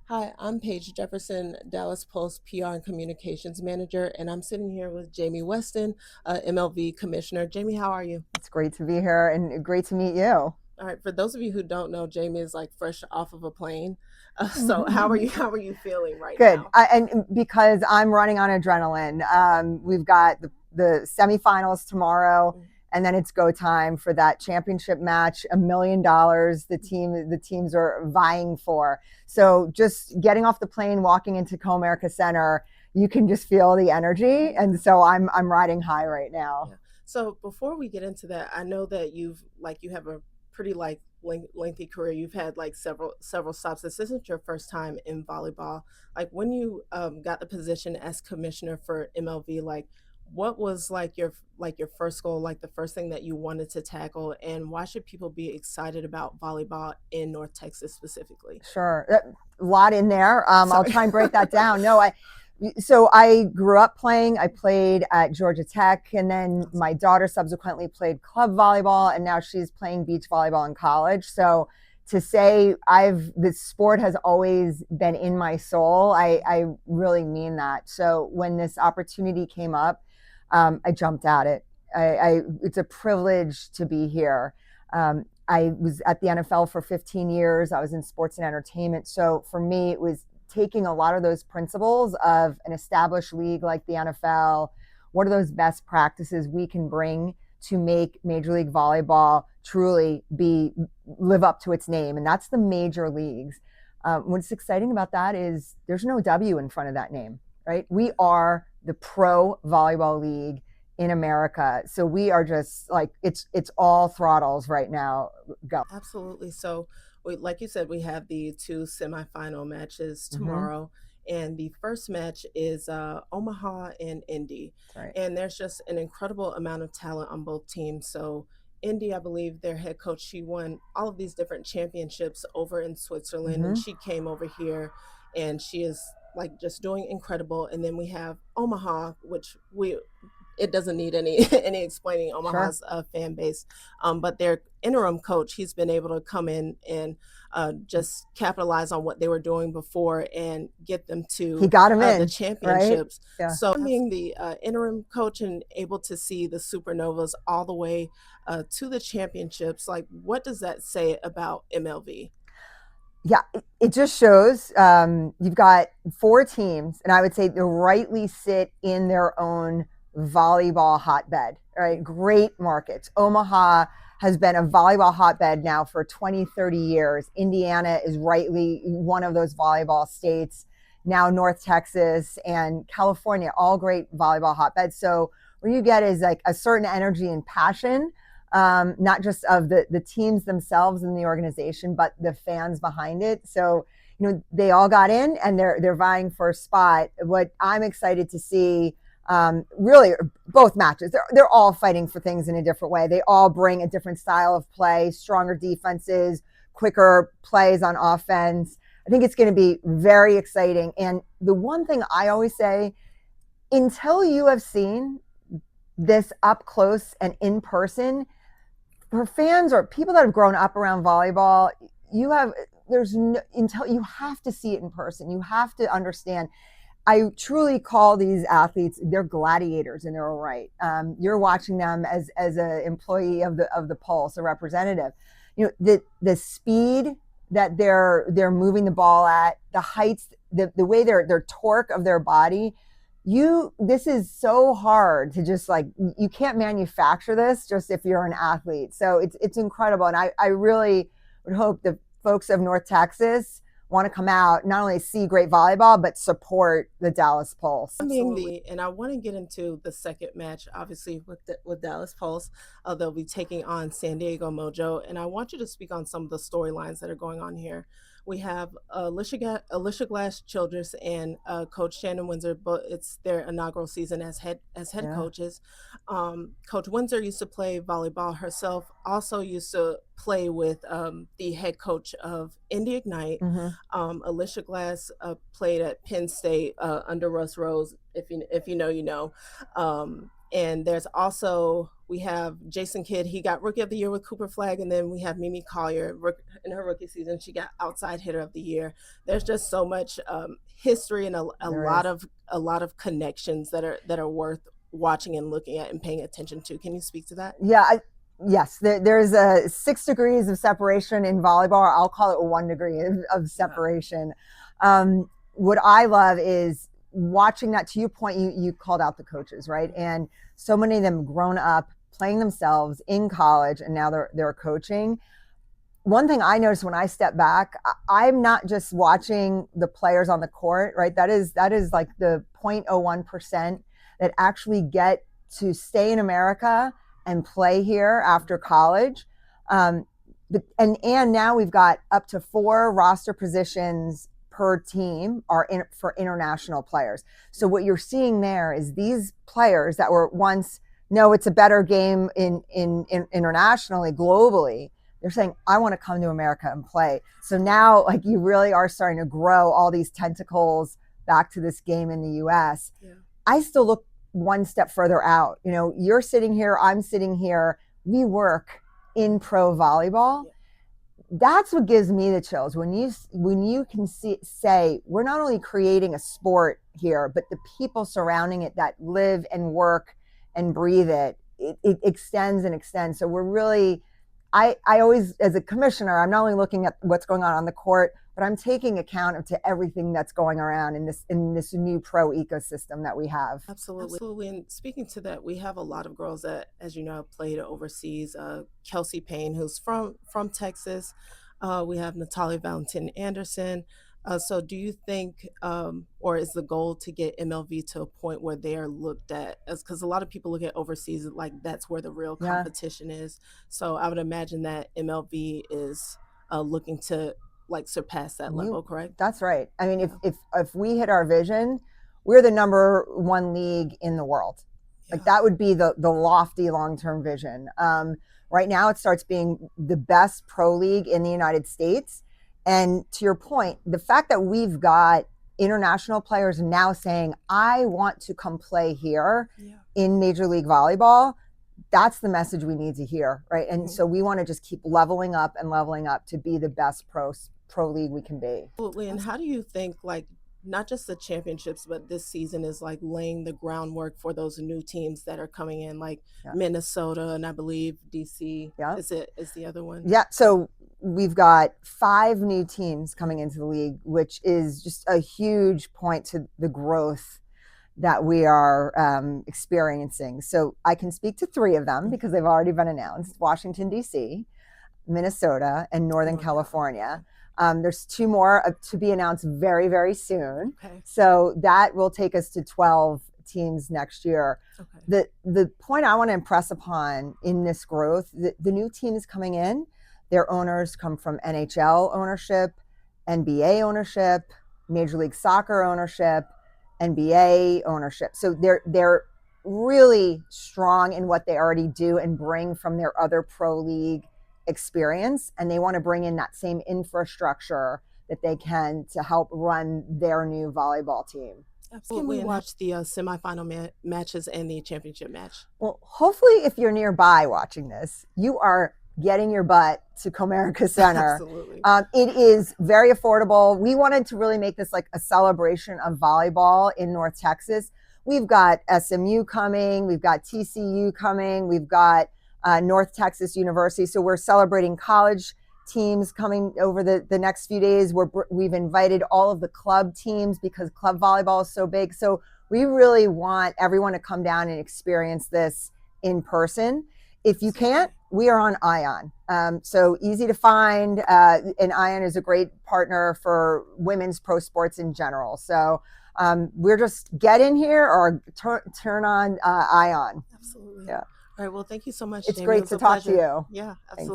Hi, I'm Paige Jefferson, Dallas Post PR and Communications Manager, and I'm sitting here with Jaime Weston, MLV Commissioner. Jaime, how are you? It's great to be here and great to meet you. All right, for those of you who don't know, Jaime is like fresh off of a plane. So how are you? How are you feeling right Good. now? And because I'm running on adrenaline, we've got the semifinals tomorrow, and then it's go time for that championship match. $1 million. The teams are vying for. So just getting off the plane, walking into Comerica Center, you can just feel the energy, and so I'm riding high right now. Yeah. So before we get into that, I know that you have a pretty lengthy career. You've had like several stops. This isn't your first time in volleyball. Like when you got the position as commissioner for MLV, like what was like your first goal, like the first thing that you wanted to tackle, and why should people be excited about volleyball in North Texas specifically? Sure. A lot in there. I'll Sorry. try and break that down. No, I grew up playing. I played at Georgia Tech, and then my daughter subsequently played club volleyball, and now she's playing beach volleyball in college. So to say this sport has always been in my soul, I really mean that. So when this opportunity came up, I jumped at it. It's a privilege to be here. I was at the NFL for 15 years. I was in sports and entertainment. So for me, it was taking a lot of those principles of an established league like the NFL. What are those best practices we can bring to make Major League Volleyball truly live up to its name? And that's the major leagues. What's exciting about that is there's no W in front of that name, right? We are the Pro Volleyball League in America. So we are just like it's all throttles right now. Go. Absolutely. So, like you said, we have the two semifinal matches Mm-hmm. tomorrow, and the first match is Omaha and Indy, That's right. and there's just an incredible amount of talent on both teams. So, Indy, I believe their head coach, she won all of these different championships over in Switzerland, and Mm-hmm. she came over here, and she is like just doing incredible. And then we have Omaha, which we it doesn't need any any explaining Sure. Omaha's fan base. But their interim coach, he's been able to come in and just capitalize on what they were doing before and get them He to got him the in, right? championships. Yeah. So being the interim coach and able to see the Supernovas all the way to the championships, like what does that say about MLV? Yeah, it just shows you've got four teams, and I would say they rightly sit in their own volleyball hotbed, right? Great markets. Omaha has been a volleyball hotbed now for 20, 30 years. Indiana is rightly one of those volleyball states. Now North Texas and California, all great volleyball hotbeds. So what you get is like a certain energy and passion, not just of the teams themselves and the organization, but the fans behind it. So, they all got in and they're vying for a spot. What I'm excited to see, really, both matches, they're all fighting for things in a different way. They all bring a different style of play, stronger defenses, quicker plays on offense. I think it's going to be very exciting. And the one thing I always say, until you have seen this up close and in person, for fans or people that have grown up around volleyball, you have there's no, until you have to see it in person. You have to understand. I truly call these athletes, they're gladiators in their own right. You're watching them as an employee of the Pulse, a representative. The speed that they're moving the ball at, the heights, the way their torque of their body. This is so hard to just like, you can't manufacture this just if you're an athlete. So it's incredible, and I really would hope the folks of North Texas want to come out, not only see great volleyball, but support the Dallas Pulse. Being Absolutely. and I want to get into the second match, obviously with Dallas Pulse, they'll be taking on San Diego Mojo, and I want you to speak on some of the storylines that are going on here. We have Alicia Glass Childress and Coach Shannon Windsor, but it's their inaugural season as head Yeah. coaches. Coach Windsor used to play volleyball herself, also used to play with the head coach of Indy Ignite. Mm-hmm. Alicia Glass played at Penn State under Russ Rose. If you know, you know. And there's also We have Jason Kidd. He got Rookie of the Year with Cooper Flag, and then we have Mimi Collier in her rookie season. She got Outside Hitter of the Year. There's just so much history and a There lot is. of connections that are worth watching and looking at and paying attention to. Can you speak to that? Yeah, yes, there's a 6 degrees of separation in volleyball. I'll call it 1 degree of separation. What I love is watching that. To your point, you called out the coaches, right? And so many of them grown up playing themselves in college, and now they're coaching. One thing I noticed when I step back, I'm not just watching the players on the court, right? That is like the 0.01% that actually get to stay in America and play here after college. And now we've got up to 4 roster positions per team for international players. So what you're seeing there is these players that were once, no, it's a better game in internationally, globally. They're saying, I want to come to America and play. So now, like, you really are starting to grow all these tentacles back to this game in the US. Yeah. I still look one step further out. You know, you're sitting here, I'm sitting here. We work in pro volleyball. Yeah. That's what gives me the chills when you can say we're not only creating a sport here, but the people surrounding it that live and work and breathe it extends and extends. So we're really, I always, as a commissioner, I'm not only looking at what's going on the court, but I'm taking account of to everything that's going around in this new pro ecosystem that we have. Absolutely. And speaking to that, we have a lot of girls that, as you know, have played overseas. Kelsey Payne, who's from Texas. We have Natalia Valentin Anderson. So do you think, or is the goal to get MLV to a point where they are looked at as, because a lot of people look at overseas like that's where the real competition is. So I would imagine that MLV is looking to like surpass that level, correct? That's right. I mean, if we hit our vision, we're the #1 league in the world. Like that would be the lofty long-term vision. Right now it starts being the best pro league in the United States. And to your point, the fact that we've got international players now saying, I want to come play here in Major League Volleyball, that's the message we need to hear, right? And so we want to just keep leveling up to be the best pro league we can be. Absolutely. And how do you think, like, not just the championships, but this season is like laying the groundwork for those new teams that are coming in, like Minnesota and I believe DC is the other one? Yeah. So we've got 5 new teams coming into the league, which is just a huge point to the growth that we are experiencing. So I can speak to 3 of them because they've already been announced: Washington, DC, Minnesota, and Northern California. There's 2 more to be announced very, very soon. Okay. So that will take us to 12 teams next year. Okay. The point I want to impress upon in this growth, the new teams coming in, their owners come from NHL ownership, NBA ownership, Major League Soccer ownership, NBA ownership. So they're really strong in what they already do and bring from their other pro league experience, and they want to bring in that same infrastructure that they can to help run their new volleyball team. Absolutely. Can we watch the semifinal matches and the championship match? Well, hopefully if you're nearby watching this, you are getting your butt to Comerica Center. Absolutely. It is very affordable. We wanted to really make this like a celebration of volleyball in North Texas. We've got SMU coming, we've got TCU coming, we've got North Texas University. So we're celebrating college teams coming over the next few days. We've invited all of the club teams because club volleyball is so big. So we really want everyone to come down and experience this in person. If you can't, we are on ION. So easy to find. And ION is a great partner for women's pro sports in general. So we're just get in here or turn on ION. Absolutely. Yeah. All right. Well, thank you so much. It's Jaime. great to talk to you. Yeah, absolutely.